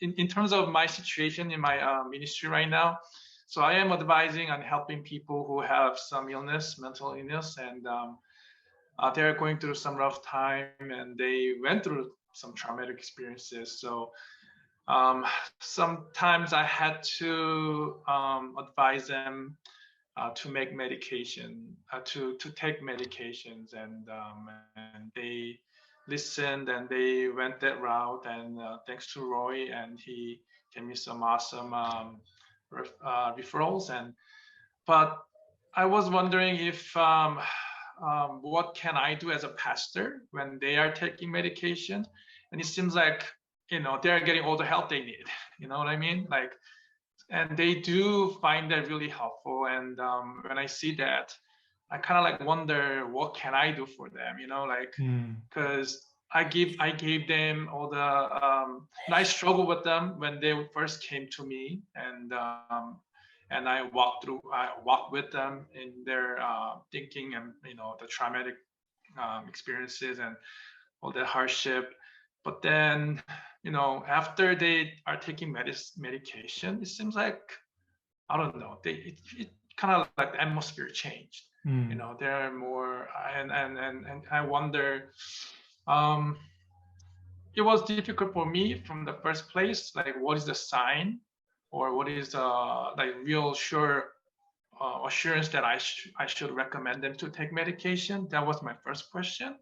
in terms of my situation in my ministry right now, so I am advising on helping people who have some illness, mental illness, and they're going through some rough time, and they went through some traumatic experiences. So sometimes I had to advise them to make medication, to take medications, and they listened and they went that route. And thanks to Roy, and he gave me some awesome referrals. And but I was wondering if what can I do as a pastor when they are taking medication, and it seems like they're getting all the help they need. You know what I mean? Like, and they do find that really helpful. And when I see that, I kind of like wonder what can I do for them, like, because I gave them all the I struggled with them when they first came to me, and I walked with them in their thinking, and the traumatic experiences and all the hardship. But then, after they are taking medication, it seems like, I don't know, it kind of like the atmosphere changed. They're more, and I wonder, it was difficult for me from the first place, like what is the sign, or what is the like real sure assurance that I should recommend them to take medication? That was my first question.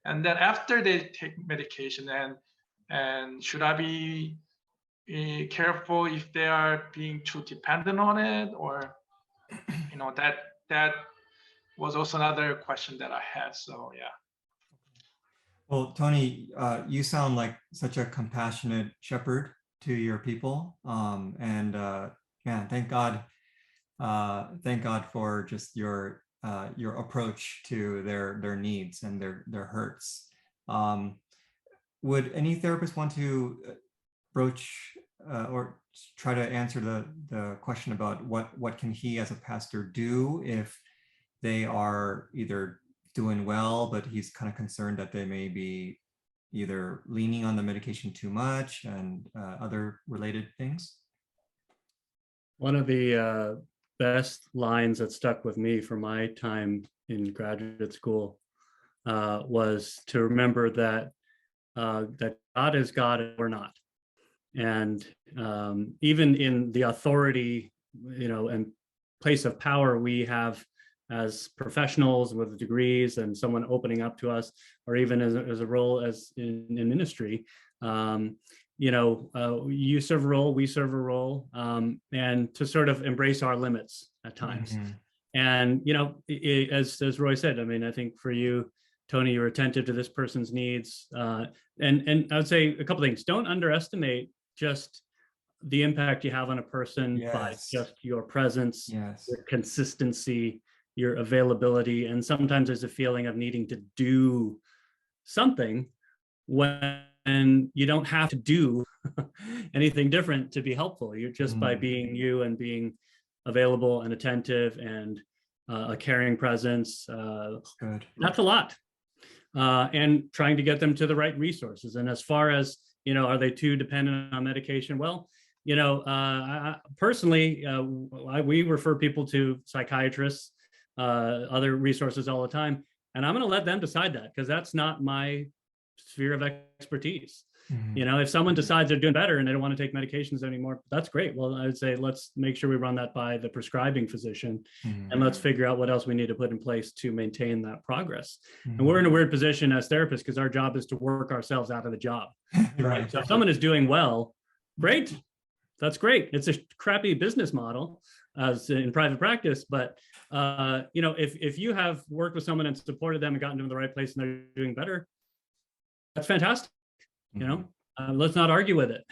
And then after they take medication, and should I be careful if they are being too dependent on it, or that was also another question that I had. So yeah. Well, Tony, you sound like such a compassionate shepherd to your people, and yeah, thank God for just your approach to their needs and their hurts. Would any therapist want to broach or try to answer the question about what can he as a pastor do if they are either doing well, but he's kind of concerned that they may be either leaning on the medication too much and other related things? One of the best lines that stuck with me from my time in graduate school was to remember that God is God and we're not. And even in the authority, and place of power we have as professionals with degrees and someone opening up to us, or even as a role as in ministry, you serve a role, we serve a role, and to sort of embrace our limits at times. And, as Roy said, I mean, I think for you, Tony, you're attentive to this person's needs. And I would say a couple things. Don't underestimate just the impact you have on a person by just your presence, your consistency, your availability. And sometimes there's a feeling of needing to do something when you don't have to do anything different to be helpful. You're just by being you and being available and attentive and a caring presence. That's a lot. And trying to get them to the right resources. And as far as, are they too dependent on medication? Well, personally, we refer people to psychiatrists, other resources all the time. And I'm going to let them decide that, because that's not my sphere of expertise. If someone decides they're doing better and they don't want to take medications anymore, that's great. Well, I would say, let's make sure we run that by the prescribing physician, and let's figure out what else we need to put in place to maintain that progress. And we're in a weird position as therapists, because our job is to work ourselves out of the job. Right. So if someone is doing well, great. That's great. It's a crappy business model as in private practice, but if you have worked with someone and supported them and gotten them in the right place and they're doing better, that's fantastic. Let's not argue with it.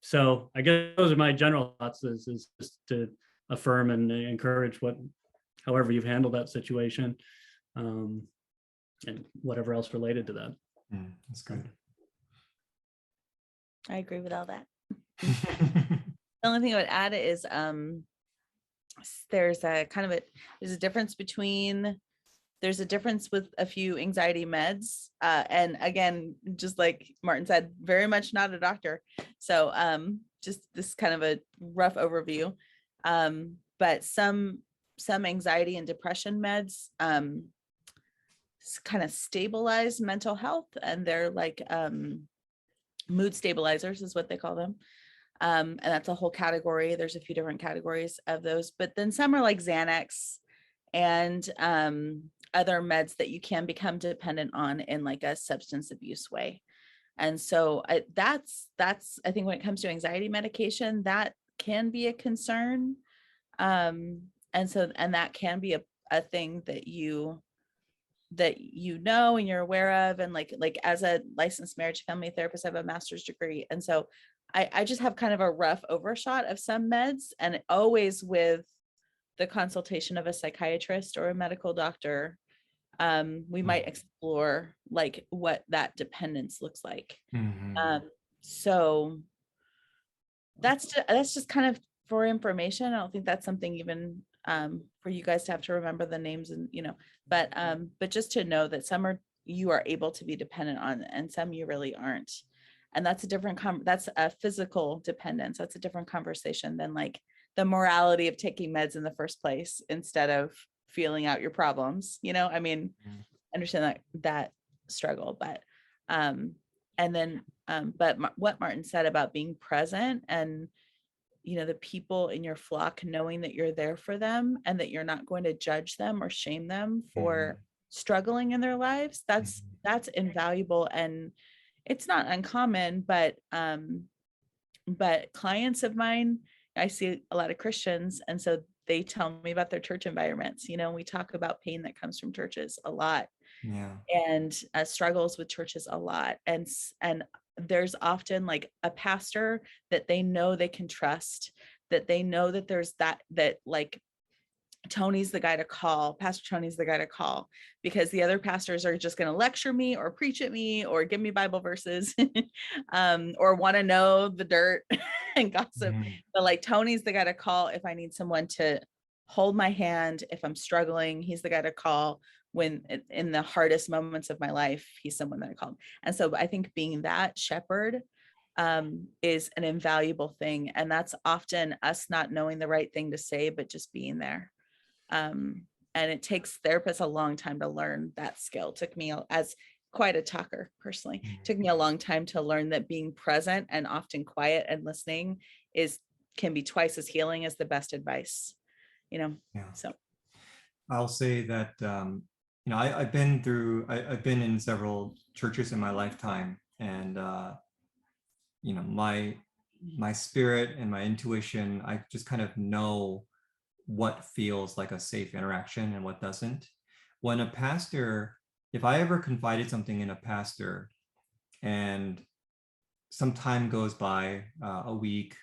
So I guess those are my general thoughts, is just to affirm and encourage however you've handled that situation, and whatever else related to that. That's good. I agree with all that. The only thing I would add is there's a difference between there's a difference with a few anxiety meds. And again, just like Martin said, very much not a doctor. So just this kind of a rough overview. But some anxiety and depression meds kind of stabilize mental health, and they're like mood stabilizers is what they call them. And that's a whole category. There's a few different categories of those, but then some are like Xanax and other meds that you can become dependent on in like a substance abuse way. And so that's I think when it comes to anxiety medication, that can be a concern. And that can be a thing that you know and you're aware of. And like as a licensed marriage family therapist, I have a master's degree, and so I just have kind of a rough overshot of some meds, and always with the consultation of a psychiatrist or a medical doctor. We might explore like what that dependence looks like. So that's just kind of for information. I don't think that's something even for you guys to have to remember the names and, but just to know that some you are able to be dependent on, and some you really aren't. And that's a different, that's a physical dependence. That's a different conversation than like the morality of taking meds in the first place instead of feeling out your problems. I mean, understand that struggle, but but what Martin said about being present and, the people in your flock knowing that you're there for them and that you're not going to judge them or shame them for struggling in their lives, that's invaluable. And it's not uncommon, but clients of mine, I see a lot of Christians, and so they tell me about their church environments. We talk about pain that comes from churches a lot, and struggles with churches a lot, and there's often like a pastor that they know they can trust, that they know that there's that like Tony's the guy to call, Pastor Tony's the guy to call, because the other pastors are just going to lecture me or preach at me or give me Bible verses or want to know the dirt and gossip. But like Tony's the guy to call if I need someone to hold my hand, if I'm struggling. He's the guy to call when in the hardest moments of my life. He's someone that I call. And so I think being that shepherd is an invaluable thing. And that's often us not knowing the right thing to say, but just being there. And it takes therapists a long time to learn that skill. It took me, as quite a talker personally, took me a long time to learn that being present and often quiet and listening can be twice as healing as the best advice, So I'll say that, I've been in several churches in my lifetime, and, my spirit and my intuition, I just kind of know what feels like a safe interaction and what doesn't. When a pastor, if I ever confided something in a pastor and some time goes by, a week,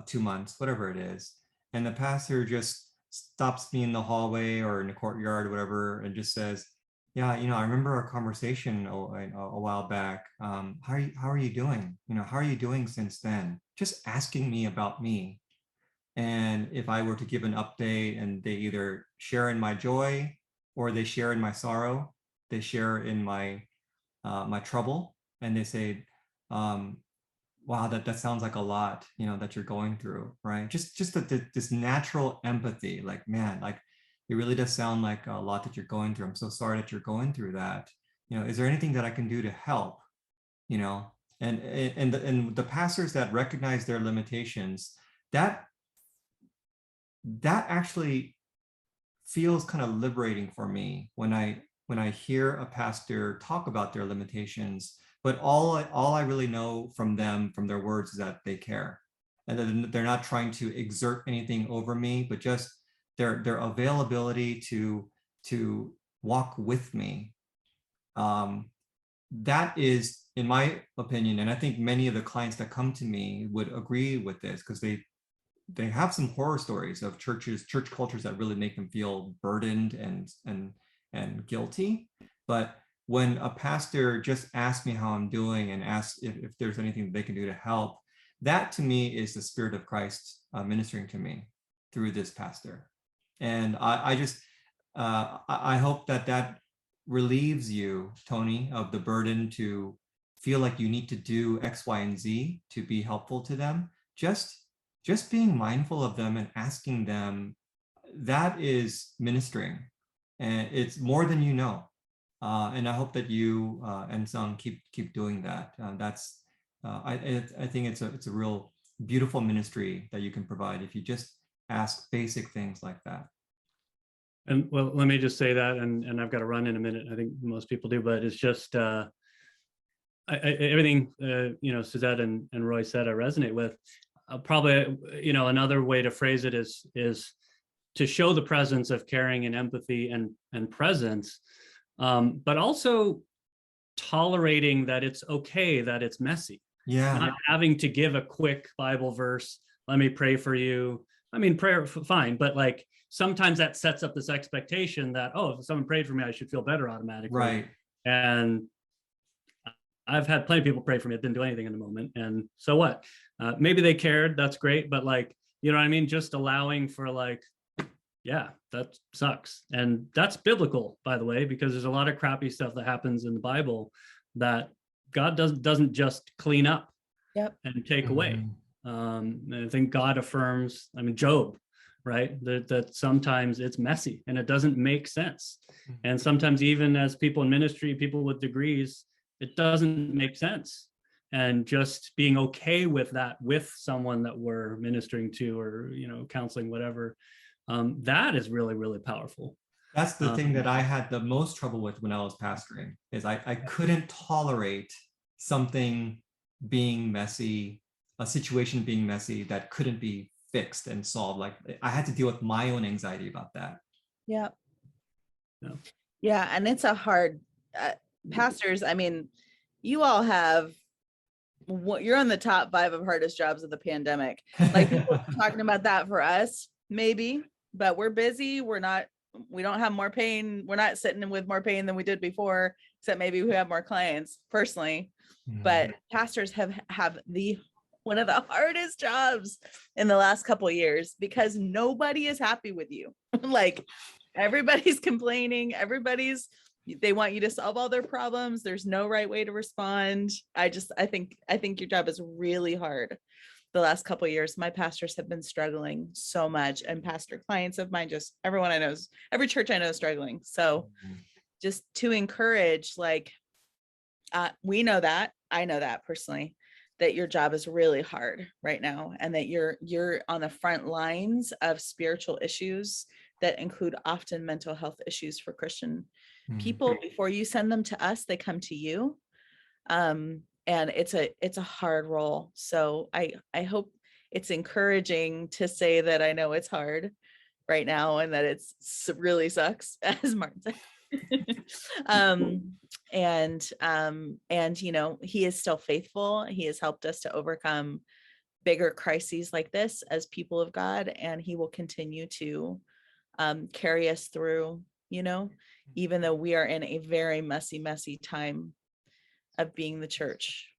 2 months, whatever it is, and the pastor just stops me in the hallway or in the courtyard or whatever and just says, yeah, I remember our conversation a while back. How are you doing? How are you doing since then? Just asking me about me. And if I were to give an update and they either share in my joy or they share in my sorrow, they share in my my trouble, and they say, wow, that sounds like a lot, that you're going through, right? Just this natural empathy, like, man, like it really does sound like a lot that you're going through. I'm so sorry that you're going through that. Is there anything that I can do to help? And the pastors that recognize their limitations, that actually feels kind of liberating for me when I hear a pastor talk about their limitations, but all I really know from them, from their words, is that they care, and that they're not trying to exert anything over me, but just their availability to walk with me. That is, in my opinion, and I think many of the clients that come to me would agree with this, because they have some horror stories of church cultures that really make them feel burdened and guilty. But when a pastor just asks me how I'm doing and asks if there's anything they can do to help, that to me is the Spirit of Christ ministering to me through this pastor. And I hope that relieves you, Tony, of the burden to feel like you need to do X, Y, and Z to be helpful to them, just being mindful of them and asking them, that is ministering, and it's more than you know. And I hope that you and Sung keep doing that. I think it's a real beautiful ministry that you can provide if you just ask basic things like that. And well, let me just say that, and I've got to run in a minute. I think most people do, but it's just everything Suzette and Roy said, I resonate with. Probably, another way to phrase it is to show the presence of caring and empathy and presence, but also tolerating that it's okay that it's messy. Yeah. Not having to give a quick Bible verse, let me pray for you. I mean, prayer, fine, but like sometimes that sets up this expectation that, oh, if someone prayed for me, I should feel better automatically. Right. And I've had plenty of people pray for me that didn't do anything in the moment. And so what? Maybe they cared, that's great. But like, you know what I mean? Just allowing for like, yeah, that sucks. And that's biblical, by the way, because there's a lot of crappy stuff that happens in the Bible that God doesn't just clean up and take away. And I think God affirms, Job, right? That sometimes it's messy and it doesn't make sense. And sometimes even as people in ministry, people with degrees, it doesn't make sense. And just being okay with that with someone that we're ministering to or, counseling, whatever, that is really, really powerful. That's the thing that I had the most trouble with when I was pastoring, is I couldn't tolerate something being messy, a situation being messy that couldn't be fixed and solved. Like I had to deal with my own anxiety about that. Yeah. And it's a hard, pastors, you all have, you're on the top 5 of hardest jobs of the pandemic. Like people talking about that for us, maybe, but we're busy. We don't have more pain. We're not sitting with more pain than we did before, except maybe we have more clients personally. But pastors have one of the hardest jobs in the last couple of years because nobody is happy with you. Like everybody's complaining. They want you to solve all their problems. There's no right way to respond. I think your job is really hard. The last couple of years, my pastors have been struggling so much, and pastor clients of mine, just everyone I know, every church I know is struggling. So just to encourage, like, we know that, I know that personally, that your job is really hard right now, and that you're on the front lines of spiritual issues that include often mental health issues for Christian people. Before you send them to us, they come to you. And it's a hard role. So I hope it's encouraging to say that I know it's hard right now and that it really sucks, as Martin said. And he is still faithful. He has helped us to overcome bigger crises like this as people of God, and he will continue to carry us through, even though we are in a very messy time of being the church